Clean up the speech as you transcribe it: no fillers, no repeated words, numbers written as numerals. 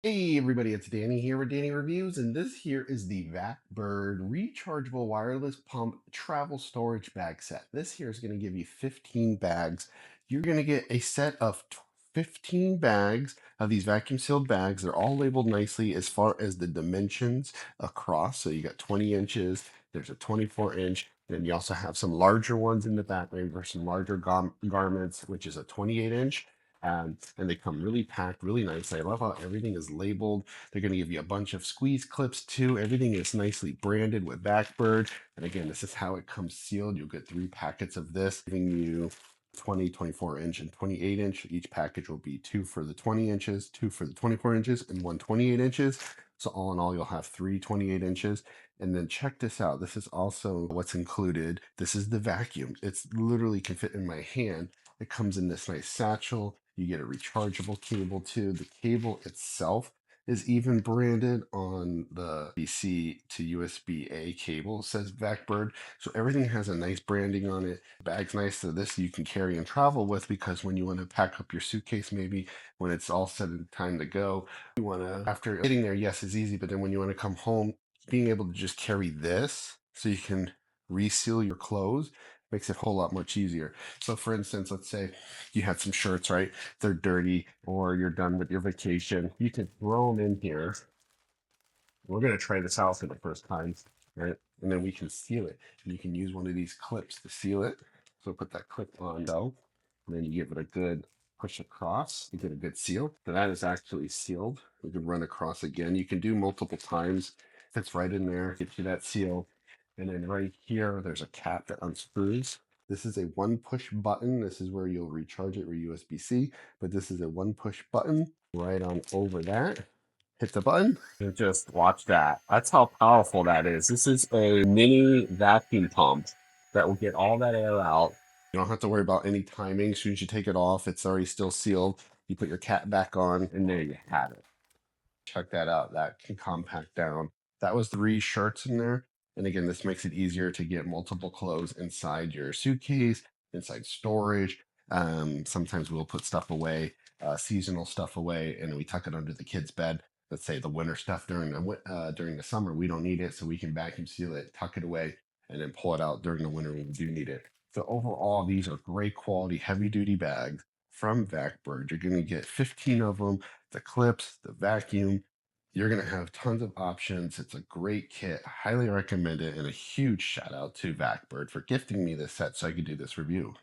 Hey everybody, it's Danny here with Danny Reviews, and this here is the Vacbird Rechargeable Wireless Pump Travel Storage Bag Set. This here is going to give you 15 bags. You're going to get a set of 15 bags of these vacuum sealed bags. They're all labeled nicely as far as the dimensions across. So you got 20 inches, there's a 24-inch, then you also have some larger ones in the back, maybe for some larger garments, which is a 28-inch. And they come really packed, really nice. I love how everything is labeled. They're going to give you a bunch of squeeze clips too. Everything is nicely branded with Vacbird. And again, this is how it comes sealed. You'll get 3 packets of this, giving you 20, 24-inch, and 28-inch. Each package will be 2 for the 20 inches, 2 for the 24 inches, and 1 28 inches. So all in all, you'll have 3 28 inches. And then check this out. This is also what's included. This is the vacuum. It's literally can fit in my hand. It comes in this nice satchel. You get a rechargeable cable too. The cable itself is even branded on the BC to USB-A cable. It says Vacbird. So everything has a nice branding on it. Bag's nice. So this you can carry and travel with because when you want to pack up your suitcase, maybe when it's all said and time to go, you want to, after getting there, yes, it's easy. But then when you want to come home, being able to just carry this so you can reseal your clothes makes it a whole lot much easier. So for instance, let's say you had some shirts, right? They're dirty or you're done with your vacation. You can throw them in here. We're going to try this out for the first time, right? And then we can seal it. And you can use one of these clips to seal it. So put that clip on though, and then you give it a good push across. You get a good seal. So that is actually sealed. We can run across again. You can do multiple times. Fits right in there. Get you that seal. And then right here, there's a cap that unscrews. This is a one push button. This is where you'll recharge it with USB-C, but this is a one push button right on over that. Hit the button and just watch that. That's how powerful that is. This is a mini vacuum pump that will get all that air out. You don't have to worry about any timing. As soon as you take it off, it's already still sealed. You put your cap back on, and there you have it. Check that out. That can compact down. That was 3 shirts in there. And again, this makes it easier to get multiple clothes inside your suitcase, inside storage. Sometimes we'll put stuff away, seasonal stuff away, and we tuck it under the kids' bed. Let's say the winter stuff during the summer, we don't need it, so we can vacuum seal it, tuck it away, and then pull it out during the winter when we do need it. So overall, these are great quality, heavy duty bags from Vacbird. You're going to get 15 of them, the clips, the vacuum. You're going to have tons of options. It's a great kit. I highly recommend it. And a huge shout out to Vacbird for gifting me this set so I could do this review.